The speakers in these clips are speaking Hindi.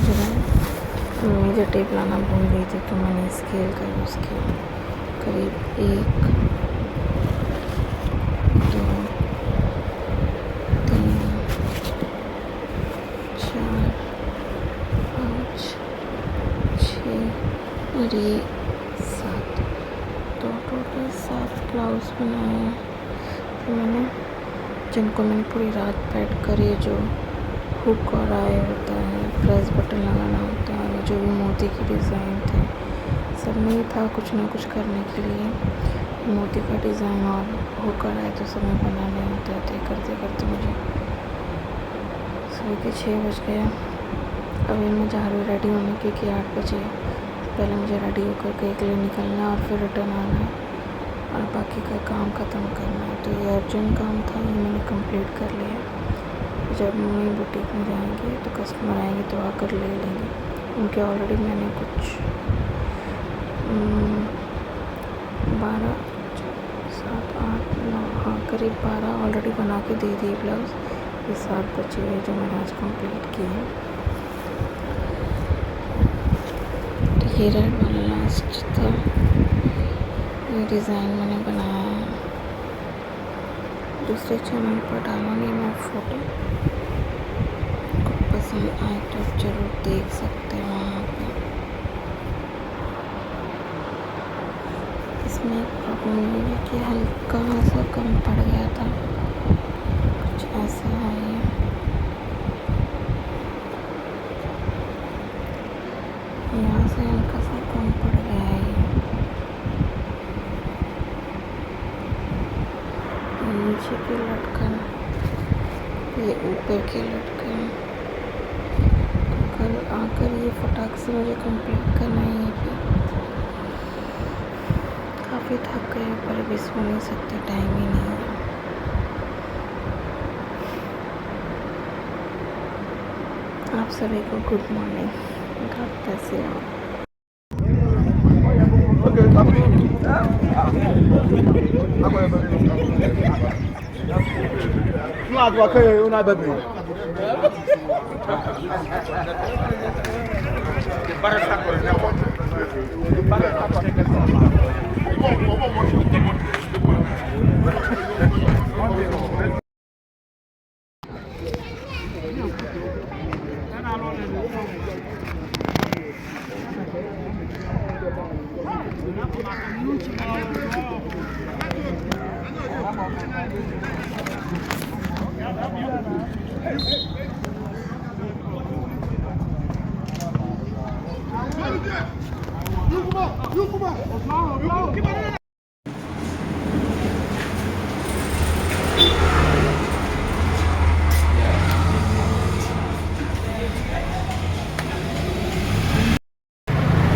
समझ रहे हैं। मेजर टेप लाना भूल गई थी तो मैंने स्केल का यूज़ किया। करीब 1 2 3 4 5 6 और ये 7, तो टोटल 7 ब्लाउज बनाए हैं। तो मैंने जिनको मैंने पूरी रात पैड करे, जो हुक और आए होता है, प्रेस बटन लगाना होता है, जो भी मोती की डिज़ाइन थे, सब में ही था कुछ ना कुछ करने के लिए। मोती का डिज़ाइन और हुक और आए तो सब में बनाने होते थे। करते करते मुझे सुबह के 6 बज गया। अभी मैं जा रही हूँ रेडी होने, क्योंकि 8 बजे पहले मुझे रेडी होकर के के लिए निकलना और फिर रिटर्न आना है और बाकी का काम ख़त्म करना है। तो ये अर्जेंट काम था, ये मैंने कंप्लीट कर लिया। जब मम्मी बुटीक में जाएंगे तो कस्टमर आएंगे तो आकर ले लेंगे। उनके ऑलरेडी मैंने कुछ 12 7 8 9 हाँ करीब 12 ऑलरेडी बना के दे दिए ब्लाउज़। ये 7 बचे हैं जो मैंने आज कंप्लीट किए। तो ये रेड वाला लास्ट था। ये डिज़ाइन मैंने बनाया है, दूसरे चैनल पर डालूँगी मैं फ़ोटो। आपको पसंद आए तो ज़रूर देख सकते हैं वहाँ पे। इसमें एक प्रॉब्लम ये है कि हल्का सा कम पड़ गया था, कुछ ऐसा है ये। यहाँ से हल्का सा कम पड़ गया है ये नीचे की लटकन, ये ऊपर की लटकन। तो कल आकर ये फटाक से मुझे कंप्लीट करना है। ये भी काफ़ी थक गए पर अभी सो नहीं सकते, टाइम ही नहीं है। आप सभी को good morning, God bless you all.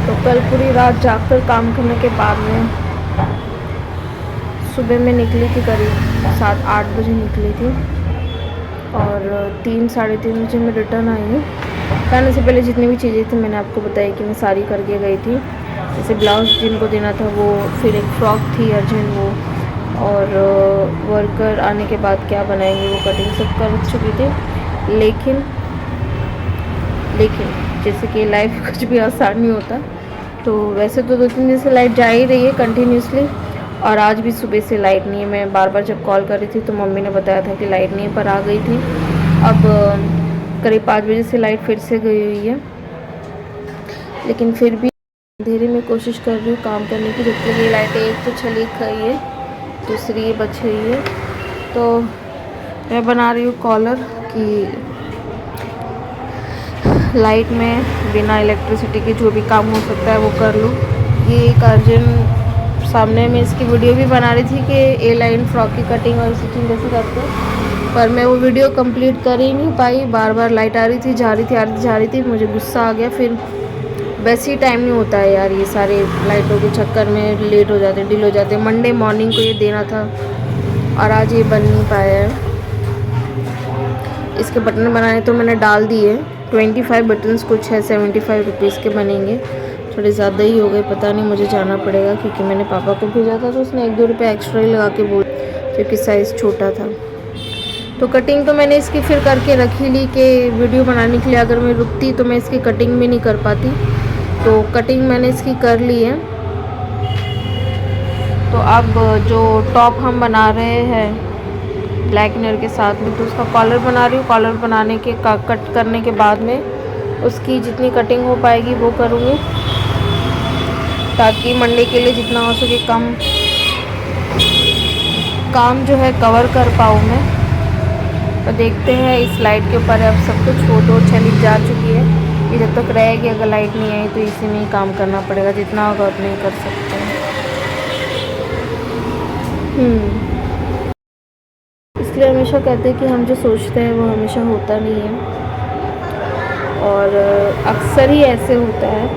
तो कल पूरी रात जागकर काम करने के बाद में सुबह में निकली थी, करीब 7-8 बजे निकली थी और 3 साढ़े 3 बजे मैं रिटर्न आई हूँ। खाने से पहले जितनी भी चीज़ें थी मैंने आपको बताई कि मैं सारी करके गई थी। जैसे ब्लाउज़ जिनको देना था वो, फिर एक फ़्रॉक थी अर्जेंट वो, और वर्कर आने के बाद क्या बनाएंगे वो कटिंग सब कर चुकी थी। लेकिन जैसे कि लाइफ कुछ भी आसान नहीं होता, तो वैसे तो 2-3 दिन से लाइट जा ही रही है कंटिन्यूसली, और आज भी सुबह से लाइट नहीं है। मैं बार बार जब कॉल कर रही थी तो मम्मी ने बताया था कि लाइट नहीं है, पर आ गई थी। अब करीब 5 बजे से लाइट फिर से गई हुई है, लेकिन फिर भी अंधेरे में कोशिश कर रही हूँ काम करने की। जब तक ये लाइट एक तो चली गई है, दूसरी बच रही है। तो मैं बना रही हूँ कॉलर कि लाइट में बिना इलेक्ट्रिसिटी के जो भी काम हो सकता है वो कर लूँ। ये एक अर्जेंट, सामने में इसकी वीडियो भी बना रही थी कि ए लाइन फ्रॉक की कटिंग और स्टिचिंग कैसे करते हैं, पर मैं वो वीडियो कंप्लीट कर ही नहीं पाई। बार बार लाइट आ रही थी, जा रही थी। मुझे गुस्सा आ गया। फिर वैसे ही टाइम नहीं होता है यार, ये सारे लाइटों के चक्कर में लेट हो जाते, डिले हो जाते। मंडे मॉर्निंग को ये देना था और आज ये बन नहीं पाया है। इसके बटन बनाने तो मैंने डाल दिए, 25 बटन्स कुछ है, 75 रुपीज़ के बनेंगे। थोड़े ज़्यादा ही हो गए, पता नहीं, मुझे जाना पड़ेगा क्योंकि मैंने पापा को भेजा था तो उसने 1-2 रुपये एक्स्ट्रा ही लगा के बोल, क्योंकि साइज़ छोटा था। तो कटिंग तो मैंने इसकी फिर करके रख ही ली कि वीडियो बनाने के लिए अगर मैं रुकती तो मैं इसकी कटिंग भी नहीं कर पाती। तो कटिंग मैंने इसकी कर ली है। तो अब जो टॉप हम बना रहे हैं ब्लैक इनर के साथ में, तो उसका कॉलर बना रही हूँ। कॉलर बनाने के कट करने के बाद में उसकी जितनी कटिंग हो पाएगी वो करूँगी, ताकि मंडे के लिए जितना हो सके कम काम जो है कवर कर पाऊँ मैं। तो देखते हैं, इस लाइट के ऊपर अब सब कुछ। वो तो चली जा चुकी है, ये जब तक रहेगी, अगर लाइट नहीं आई तो इसी में ही काम करना पड़ेगा, जितना होगा उतना ही कर सकते हैं। इसलिए हमेशा कहते हैं कि हम जो सोचते हैं वो हमेशा होता नहीं है, और अक्सर ही ऐसे होता है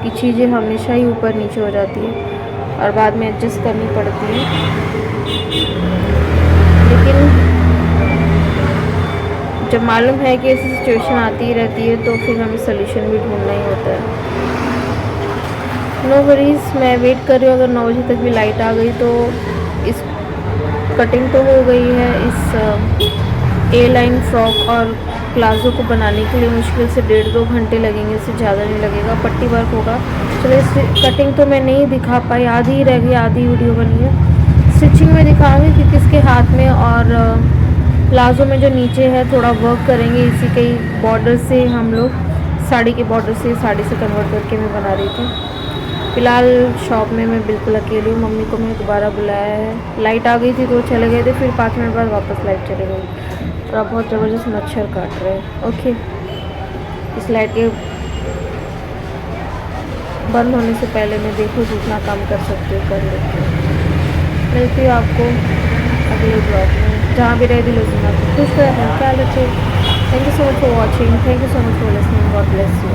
कि चीज़ें हमेशा ही ऊपर नीचे हो जाती है और बाद में एडजस्ट करनी पड़ती है। लेकिन जब मालूम है कि ऐसी सिचुएशन आती ही रहती है तो फिर हमें सोल्यूशन भी ढूंढना ही होता है। नो वरीज़, मैं वेट कर रही हूँ। अगर 9 बजे तक भी लाइट आ गई तो इस कटिंग तो हो गई है। इस ए लाइन फ्रॉक और प्लाज़ो को बनाने के लिए मुश्किल से 1.5-2 घंटे लगेंगे, इससे ज़्यादा नहीं लगेगा। पट्टी वर्क होगा। चलो, इस कटिंग तो मैं नहीं दिखा पाई, आधी ही रह गई, आधी वीडियो बनी है। स्टिचिंग में दिखाऊंगी कि किसके हाथ में, और प्लाज़ो में जो नीचे है थोड़ा वर्क करेंगे। इसी के बॉर्डर से हम लोग साड़ी के बॉर्डर से साड़ी से कन्वर्ट करके मैं बना रही थी। फ़िलहाल शॉप में मैं बिल्कुल अकेली हूँ। मम्मी को मैंने दोबारा बुलाया है। लाइट आ गई थी तो चले गए थे, फिर 5 मिनट बाद वापस लाइट चले गई, और अब बहुत ज़बरदस्त मच्छर काट रहे हैं। ओके, इस लाइट के बंद होने से पहले मैं देखूँ जितना काम कर सकती हूँ कर लेती हूँ। मिलती हूँ आपको अगले ब्लॉग में। जहाँ भी रहे दिल सुना खुश रहें, ख्याल रखें। Thank you so much for watching, thank you so much for listening, God bless you.